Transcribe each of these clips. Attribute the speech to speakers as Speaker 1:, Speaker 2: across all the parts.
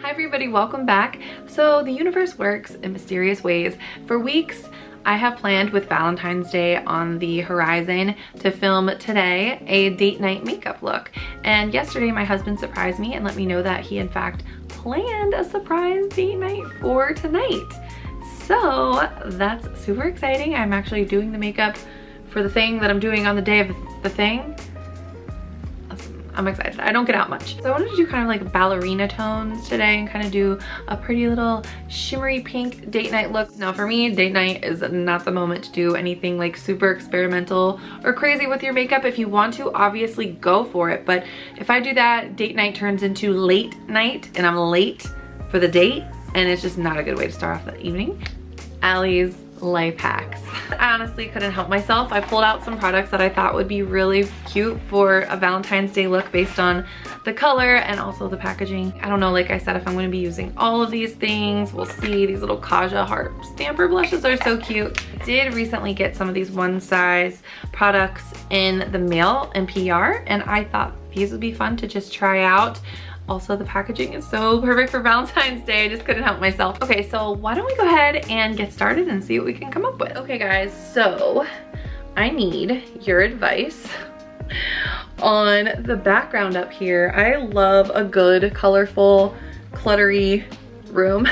Speaker 1: Hi everybody, welcome back. So the universe works in mysterious ways. For weeks, I have planned with Valentine's Day on the horizon to film today a date night makeup look. And yesterday my husband surprised me and let me know that he in fact planned a surprise date night for tonight. So that's super exciting. I'm actually doing the makeup for the thing that I'm doing on the day of the thing. I'm excited. I don't get out much. So I wanted to do kind of like ballerina tones today and kind of do a pretty little shimmery pink date night look. Now for me, date night is not the moment to do anything like super experimental or crazy with your makeup. If you want to, obviously go for it. But if I do that, date night turns into late night and I'm late for the date and it's just not a good way to start off the evening. Alli's life hacks. I honestly couldn't help myself. I pulled out some products that I thought would be really cute for a Valentine's Day look based on the color and also the packaging. I don't know, like I said, if I'm going to be using all of these things, we'll see. These little Kaja heart stamper blushes are so cute. I did recently get some of these one size products in the mail and PR, and I thought these would be fun to just try out. Also, the packaging is so perfect for Valentine's Day. I just couldn't help myself. Okay, so why don't we go ahead and get started and see what we can come up with. Okay guys, so I need your advice on the background up here. I love a good, colorful, cluttery room,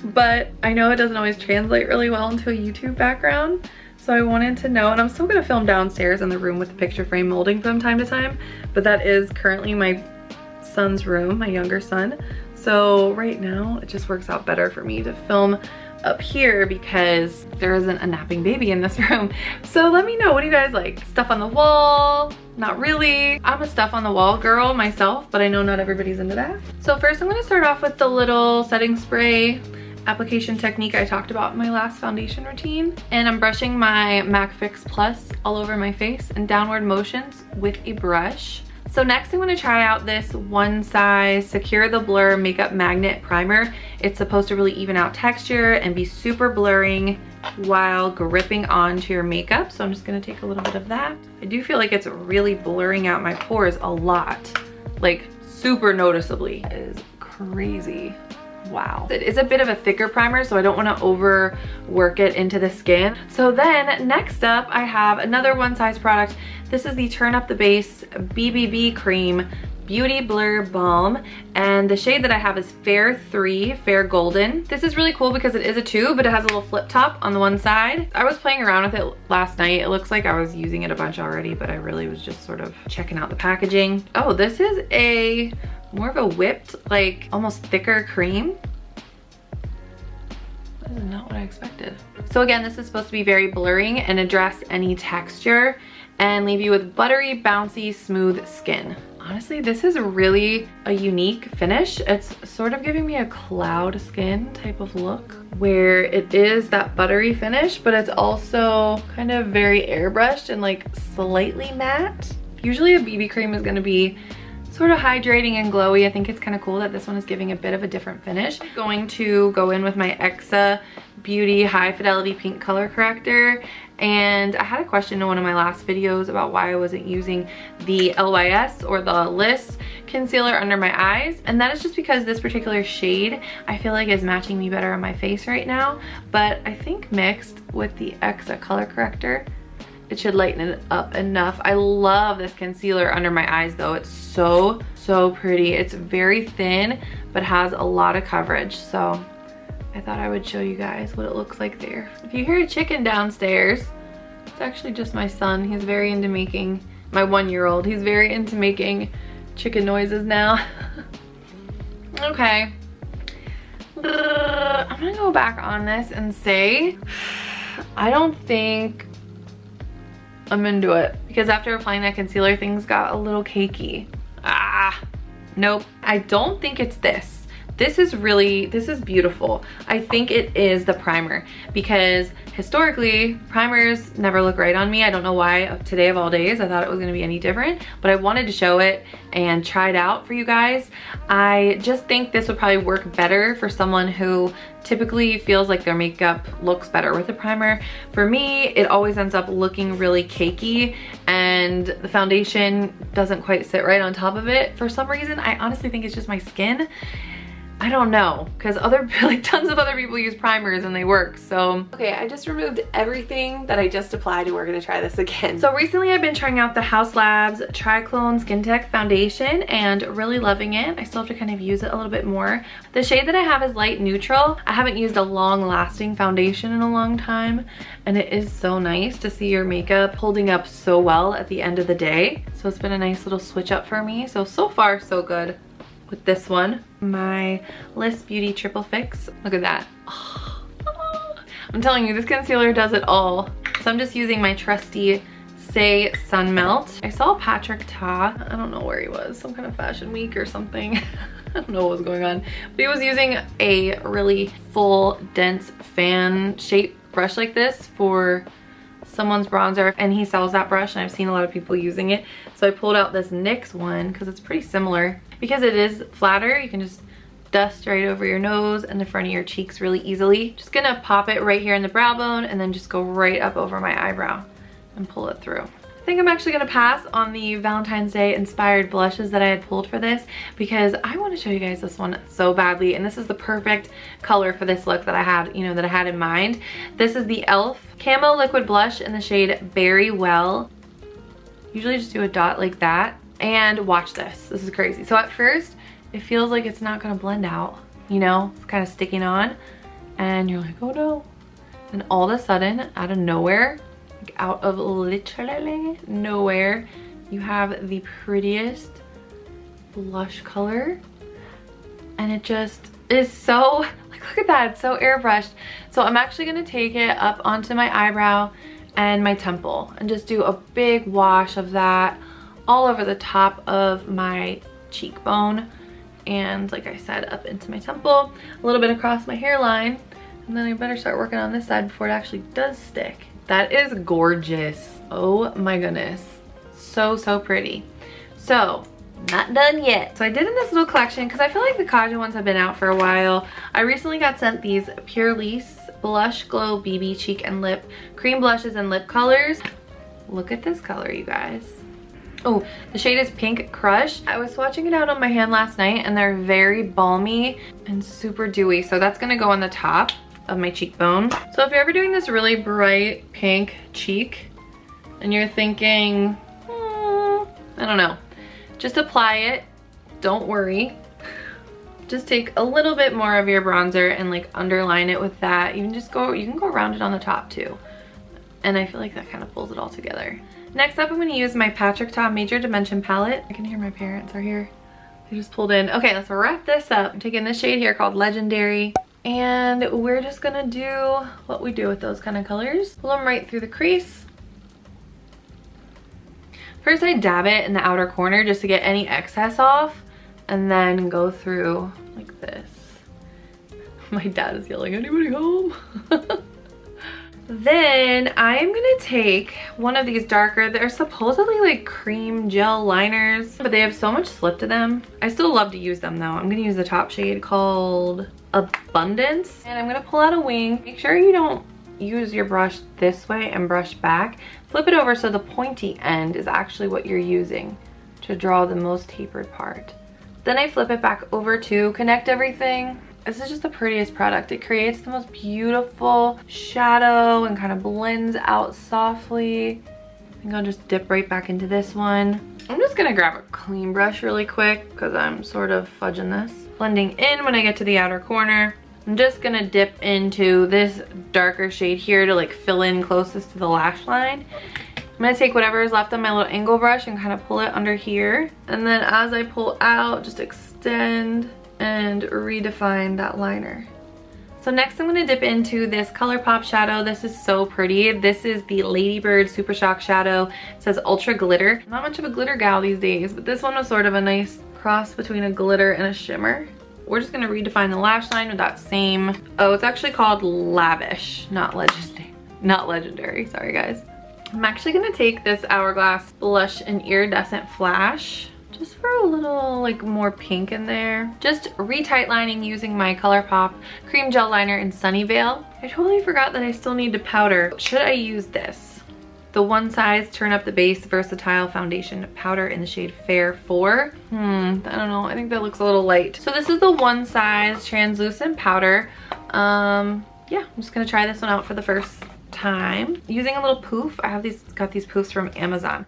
Speaker 1: but I know it doesn't always translate really well into a YouTube background. So I wanted to know, and I'm still gonna film downstairs in the room with the picture frame molding from time to time, but that is currently my son's room, my younger son. So right now it just works out better for me to film up here because there isn't a napping baby in this room. So let me know, what do you guys like? Stuff on the wall? Not really. I'm a stuff on the wall girl myself, but I know not everybody's into that. So first I'm gonna start off with the little setting spray application technique I talked about in my last foundation routine. And I'm brushing my MAC Fix Plus all over my face in downward motions with a brush. So next I'm going to try out this one size Secure the Blur Makeup Magnet Primer. It's supposed to really even out texture and be super blurring while gripping onto your makeup. So I'm just going to take a little bit of that. I do feel like it's really blurring out my pores a lot, like super noticeably. It is crazy. Wow. It is a bit of a thicker primer, so I don't want to overwork it into the skin. So then next up I have another one size product. This is the Turn Up the Base BBB Cream Beauty Blur Balm, and the shade that I have is Fair 3, Fair Golden. This is really cool because it is a tube, but it has a little flip top on the one side. I was playing around with it last night. It looks like I was using it a bunch already, but I really was just sort of checking out the packaging. Oh, this is a more of a whipped, like almost thicker cream. This is not what I expected. So again, this is supposed to be very blurring and address any texture and leave you with buttery, bouncy, smooth skin. Honestly, this is really a unique finish. It's sort of giving me a cloud skin type of look where it is that buttery finish, but it's also kind of very airbrushed and like slightly matte. Usually a BB cream is gonna be sort of hydrating and glowy. I think it's kind of cool that this one is giving a bit of a different finish. I'm going to go in with my NYX Beauty High Fidelity Pink Color Corrector. And I had a question in one of my last videos about why I wasn't using the LYS or the Lys concealer under my eyes. And that is just because this particular shade I feel like is matching me better on my face right now. But I think mixed with the NYX Color Corrector, it should lighten it up enough. I love this concealer under my eyes though. It's so pretty. It's very thin, but has a lot of coverage. So I thought I would show you guys what it looks like there. If you hear a chicken downstairs, it's actually just my son. He's very into making, my 1-year-old, he's very into making chicken noises now. Okay. I'm gonna go back on this and say, I don't think I'm into it because after applying that concealer, things got a little cakey. Nope. I don't think it's this. This is beautiful. I think it is the primer because historically primers never look right on me. I don't know why today of all days I thought it was gonna be any different, but I wanted to show it and try it out for you guys. I just think this would probably work better for someone who typically feels like their makeup looks better with a primer. For me, it always ends up looking really cakey and the foundation doesn't quite sit right on top of it for some reason. I honestly think it's just my skin. I don't know, because like tons of other people use primers and they work, so. Okay, I just removed everything that I just applied and we're gonna try this again. So recently I've been trying out the Haus Labs Triclone Skin Tech Foundation and really loving it. I still have to kind of use it a little bit more. The shade that I have is light neutral. I haven't used a long lasting foundation in a long time, and it is so nice to see your makeup holding up so well at the end of the day. So it's been a nice little switch up for me. So far so good with this one. My Lys Beauty Triple Fix. Look at that. Oh, I'm telling you, this concealer does it all. So I'm just using my trusty Saie Sun Melt. I saw Patrick Ta, I don't know where he was, some kind of fashion week or something. I don't know what was going on. But he was using a really full, dense fan shape brush like this for someone's bronzer, and he sells that brush and I've seen a lot of people using it. So I pulled out this NYX one because it's pretty similar. Because it is flatter, you can just dust right over your nose and the front of your cheeks really easily. Just gonna pop it right here in the brow bone and then just go right up over my eyebrow and pull it through. I think I'm actually gonna pass on the Valentine's Day inspired blushes that I had pulled for this because I want to show you guys this one so badly, and this is the perfect color for this look that I had, that I had in mind. This is the e.l.f. Camo Liquid Blush in the shade Very Well. Usually just do a dot like that. And watch this. This is crazy. So at first, it feels like it's not gonna blend out, it's kind of sticking on. And you're like, oh no. And all of a sudden, out of nowhere, like out of literally nowhere, you have the prettiest blush color. And it just is so, look at that, it's so airbrushed. So I'm actually gonna take it up onto my eyebrow and my temple and just do a big wash of that all over the top of my cheekbone, and like I said, up into my temple, a little bit across my hairline, and then I better start working on this side before it actually does stick. That is gorgeous. Oh my goodness. So pretty. So, not done yet. So I did in this little collection, because I feel like the Kaja ones have been out for a while. I recently got sent these Purlisse Blush Glow BB Cheek and Lip Cream Blushes and Lip Colors. Look at this color, you guys. Oh, the shade is Pink Crush. I was swatching it out on my hand last night and they're very balmy and super dewy. So that's gonna go on the top of my cheekbone. So if you're ever doing this really bright pink cheek and you're thinking, I don't know, just apply it. Don't worry. Just take a little bit more of your bronzer and like underline it with that. You can go around it on the top too. And I feel like that kind of pulls it all together. Next up, I'm going to use my Patrick Ta Major Dimension palette. I can hear my parents are here. They just pulled in. Okay, let's wrap this up. I'm taking this shade here called Legendary. And we're just going to do what we do with those kind of colors. Pull them right through the crease. First, I dab it in the outer corner just to get any excess off. And then go through like this. My dad is yelling, anybody home? Then I am gonna take one of these darker, they're supposedly like cream gel liners, but they have so much slip to them. I still love to use them though. I'm gonna use the top shade called Abundance, and I'm gonna pull out a wing. Make sure you don't use your brush this way and brush back. Flip it over so the pointy end is actually what you're using to draw the most tapered part. Then I flip it back over to connect everything. This is just the prettiest product. It creates the most beautiful shadow and kind of blends out softly. I think I'll just dip right back into this one. I'm just gonna grab a clean brush really quick because I'm sort of fudging this. Blending in when I get to the outer corner. I'm just gonna dip into this darker shade here to like fill in closest to the lash line. I'm gonna take whatever is left on my little angle brush and kind of pull it under here. And then as I pull out, just extend and redefine that liner. So next I'm gonna dip into this Colourpop shadow. This is so pretty. This is the Ladybird Super Shock shadow. It says Ultra Glitter. I'm not much of a glitter gal these days, but this one was sort of a nice cross between a glitter and a shimmer. We're just gonna redefine the lash line with that same, oh, it's actually called Lavish, not legendary, sorry guys. I'm actually gonna take this Hourglass Blush and Iridescent Flash, just for a little like more pink in there. Just re-tight lining using my Colourpop Cream Gel Liner in Sunnyvale. I totally forgot that I still need to powder. Should I use this? the One Size Turn Up the Base Versatile Foundation Powder in the shade Fair 4. I don't know, I think that looks a little light. So this is the One Size Translucent Powder. Yeah, I'm just gonna try this one out for the first time. Using a little poof, I have got these poofs from Amazon.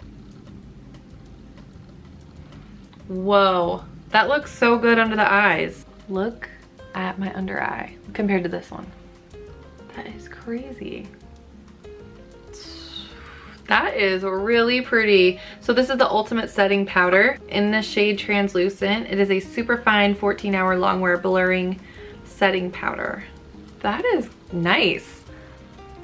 Speaker 1: Whoa, that looks so good under the eyes. Look at my under eye compared to this one. That is crazy. That is really pretty. So this is the Ultimate Setting Powder in the shade Translucent. It is a super fine 14-hour long wear blurring setting powder. That is nice.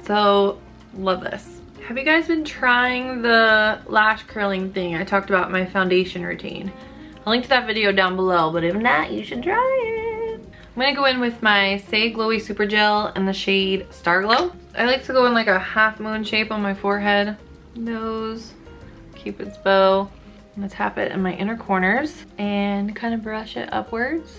Speaker 1: So love this. Have you guys been trying the lash curling thing I talked about in my foundation routine? I'll link to that video down below, but if not, you should try it. I'm gonna go in with my Saie Glowy Super Gel in the shade Starglow. I like to go in like a half moon shape on my forehead, nose, Cupid's bow. I'm gonna tap it in my inner corners and kind of brush it upwards.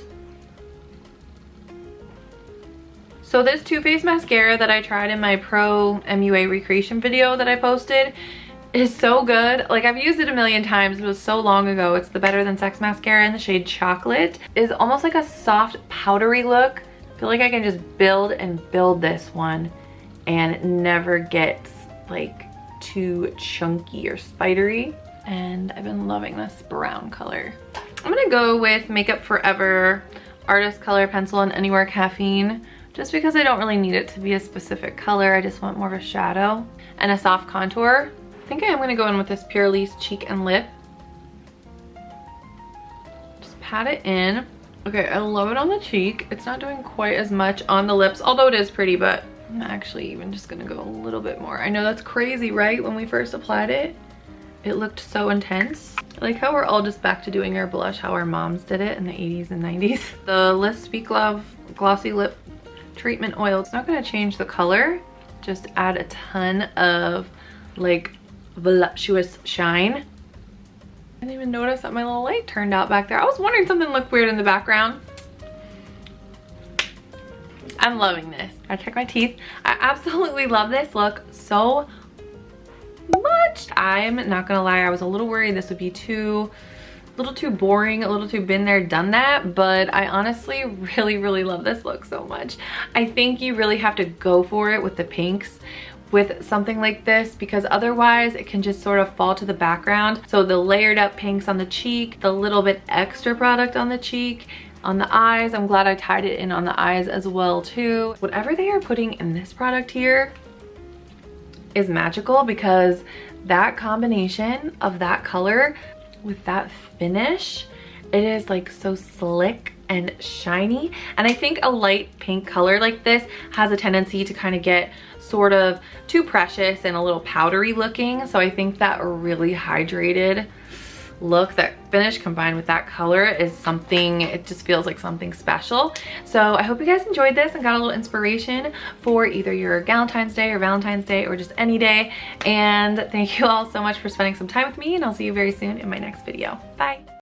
Speaker 1: So this Too Faced mascara that I tried in my Pro MUA recreation video that I posted is so good. Like, I've used it a million times. It was so long ago. It's the Better Than Sex mascara in the shade Chocolate. It's almost like a soft powdery look. I feel like I can just build and build this one and it never gets like too chunky or spidery. And I've been loving this brown color. I'm gonna go with Makeup Forever Artist Color Pencil in Anywhere Caffeine, just because I don't really need it to be a specific color. I just want more of a shadow and a soft contour. I think I am gonna go in with this Purlisse Cheek and Lip. Just pat it in. Okay, I love it on the cheek. It's not doing quite as much on the lips, although it is pretty, but I'm actually even just gonna go a little bit more. I know that's crazy, right? When we first applied it, it looked so intense. I like how we're all just back to doing our blush how our moms did it in the 80s and 90s. The Lys Speak Love Glossy Lip Treatment Oil. It's not gonna change the color, just add a ton of like voluptuous shine. I didn't even notice that my little light turned out back there. I was wondering something looked weird in the background. I'm loving this. I check my teeth. I absolutely love this look so much. I'm not gonna lie, I was a little worried this would be a little too boring, a little too been there, done that, but I honestly really love this look so much. I think you really have to go for it with the pinks with something like this, because otherwise it can just sort of fall to the background. So the layered up pinks on the cheek, the little bit extra product on the cheek, on the eyes. I'm glad I tied it in on the eyes as well too. Whatever they are putting in this product here is magical, because that combination of that color with that finish, it is like so slick and shiny. And I think a light pink color like this has a tendency to kind of get sort of too precious and a little powdery looking. So I think that really hydrated look, that finish combined with that color is something, it just feels like something special. So I hope you guys enjoyed this and got a little inspiration for either your Galentine's Day or Valentine's Day or just any day. And thank you all so much for spending some time with me, and I'll see you very soon in my next video. Bye.